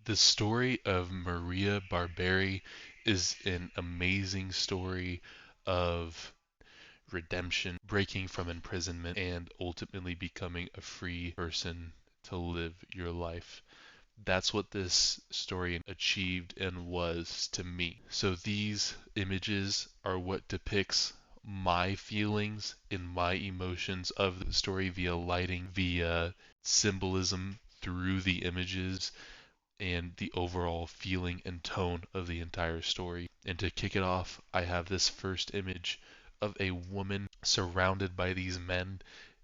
The story of Maria Barberi is an amazing story of redemption, breaking from imprisonment, and ultimately becoming a free person to live your life. That's what this story achieved and was to me. So these images are what depicts my feelings and my emotions of the story via lighting, via symbolism through the images, and the overall feeling and tone of the entire story. And to kick it off, I have this first image of a woman surrounded by these men,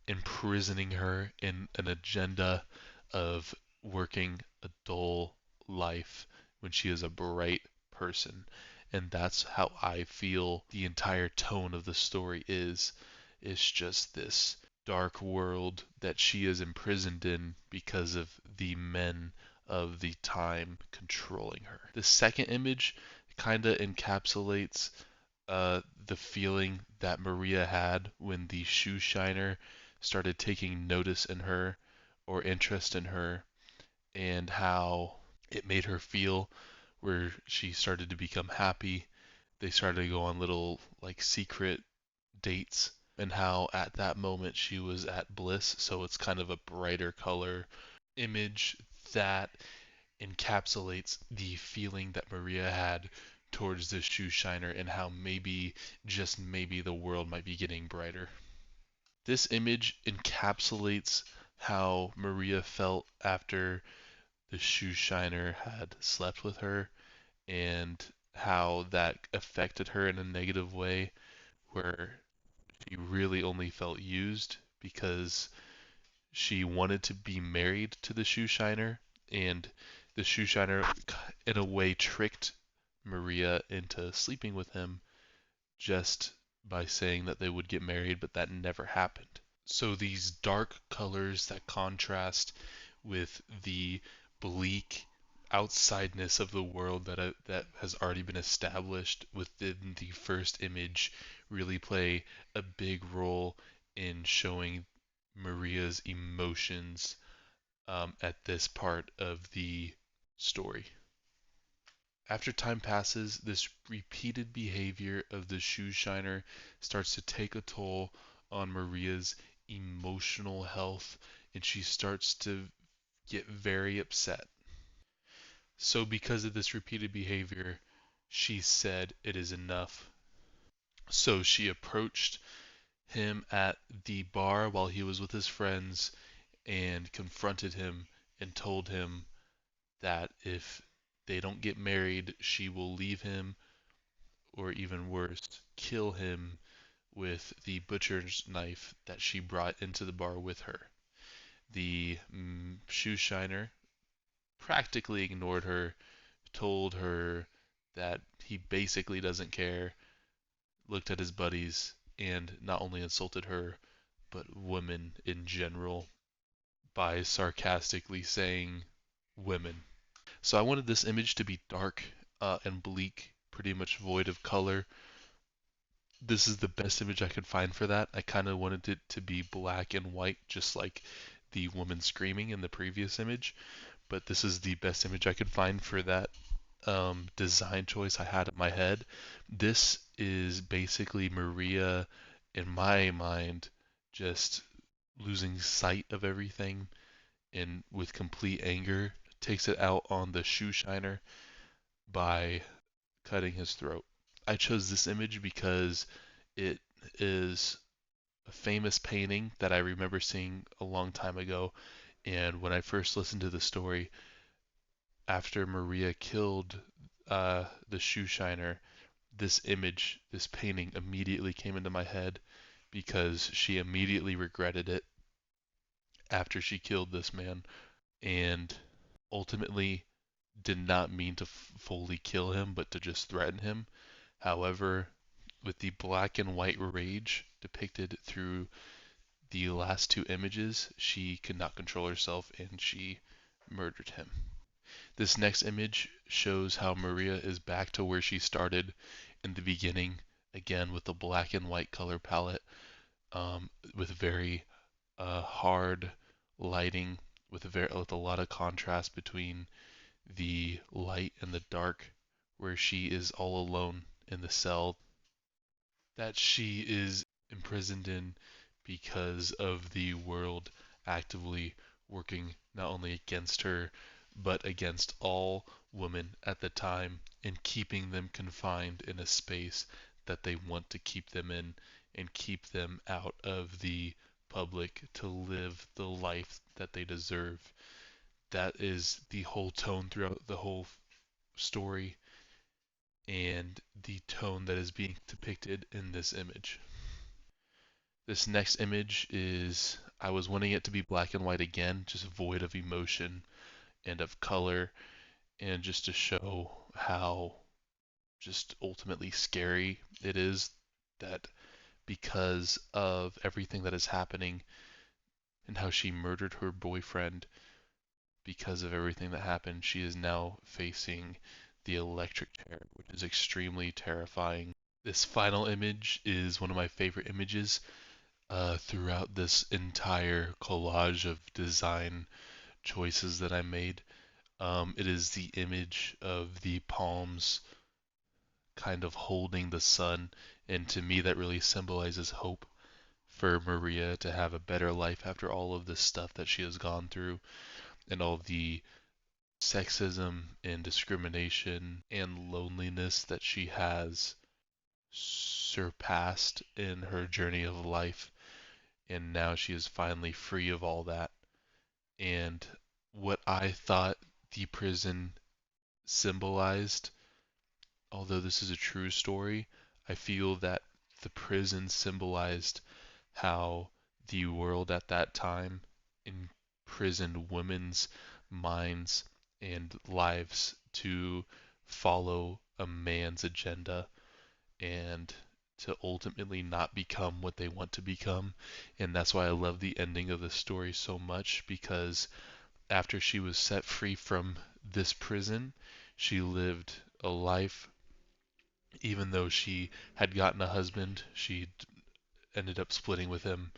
imprisoning her in an agenda of working a dull life when she is a bright person. And that's how I feel the entire tone of the story is. It's just this dark world that she is imprisoned in because of the men of the time controlling her. The second image kind of encapsulates the feeling that Maria had when the shoe shiner started taking notice in her or interest in her, and how it made her feel, where she started to become happy. They started to go on little like secret dates, and how at that moment she was at bliss. So it's kind of a brighter color image that encapsulates the feeling that Maria had towards the shoe shiner, and how maybe, just maybe, the world might be getting brighter. This image encapsulates how Maria felt after the shoe shiner had slept with her, and how that affected her in a negative way, where she really only felt used because she wanted to be married to the shoe shiner, and the shoe shiner, in a way, tricked Maria into sleeping with him just by saying that they would get married, but that never happened. So these dark colors that contrast with the bleak outsideness of the world that has already been established within the first image really play a big role in showing Maria's emotions at this part of the story. After time passes, this repeated behavior of the shoe shiner starts to take a toll on Maria's emotional health, and she starts to get very upset. So, because of this repeated behavior, she said it is enough. So, she approached him at the bar while he was with his friends and confronted him and told him that if they don't get married, she will leave him, or even worse, kill him with the butcher's knife that she brought into the bar with her. The shoe shiner practically ignored her, told her that he basically doesn't care, looked at his buddies, and not only insulted her, but women in general by sarcastically saying women. So I wanted this image to be dark and bleak, pretty much void of color. This is the best image I could find for that. I kind of wanted it to be black and white, just like the woman screaming in the previous image, but this is the best image I could find for that design choice I had in my head. This is basically Maria, in my mind, just losing sight of everything, and with complete anger takes it out on the shoe shiner by cutting his throat. I chose this image because it is a famous painting that I remember seeing a long time ago, and when I first listened to the story, after Maria killed the shoe shiner, this image, this painting, immediately came into my head because she immediately regretted it after she killed this man, and ultimately did not mean to fully kill him, but to just threaten him. However, with the black and white rage depicted through the last two images, she could not control herself and she murdered him. This next image shows how Maria is back to where she started in the beginning, again with the black and white color palette, with very hard lighting, with a lot of contrast between the light and the dark, where she is all alone in the cell that she is imprisoned in because of the world actively working not only against her, but against all women at the time and keeping them confined in a space that they want to keep them in and keep them out of the public to live the life that they deserve. That is the whole tone throughout the whole story and the tone that is being depicted in this image. This next image is, I was wanting it to be black and white again, just void of emotion and of color, and just to show how just ultimately scary it is that because of everything that is happening and how she murdered her boyfriend, because of everything that happened, she is now facing the electric chair, which is extremely terrifying. This final image is one of my favorite images throughout this entire collage of design choices that I made. It is the image of the palms kind of holding the sun, and to me, that really symbolizes hope for Maria to have a better life after all of this stuff that she has gone through and all the sexism and discrimination and loneliness that she has surpassed in her journey of life. And now she is finally free of all that. And what I thought the prison symbolized, although this is a true story, I feel that the prison symbolized how the world at that time imprisoned women's minds and lives to follow a man's agenda and to ultimately not become what they want to become. And that's why I love the ending of the story so much, because after she was set free from this prison, she lived a life. Even though she had gotten a husband, she ended up splitting with him,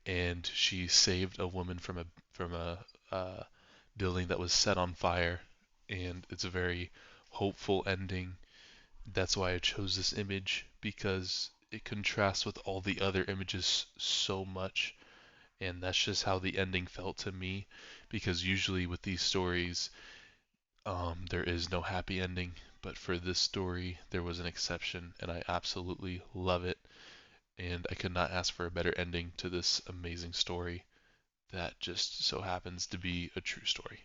and she saved a woman from a building that was set on fire. And it's a very hopeful ending. That's why I chose this image, because it contrasts with all the other images so much. And that's just how the ending felt to me, because usually with these stories, there is no happy ending. But for this story, there was an exception, and I absolutely love it. And I could not ask for a better ending to this amazing story that just so happens to be a true story.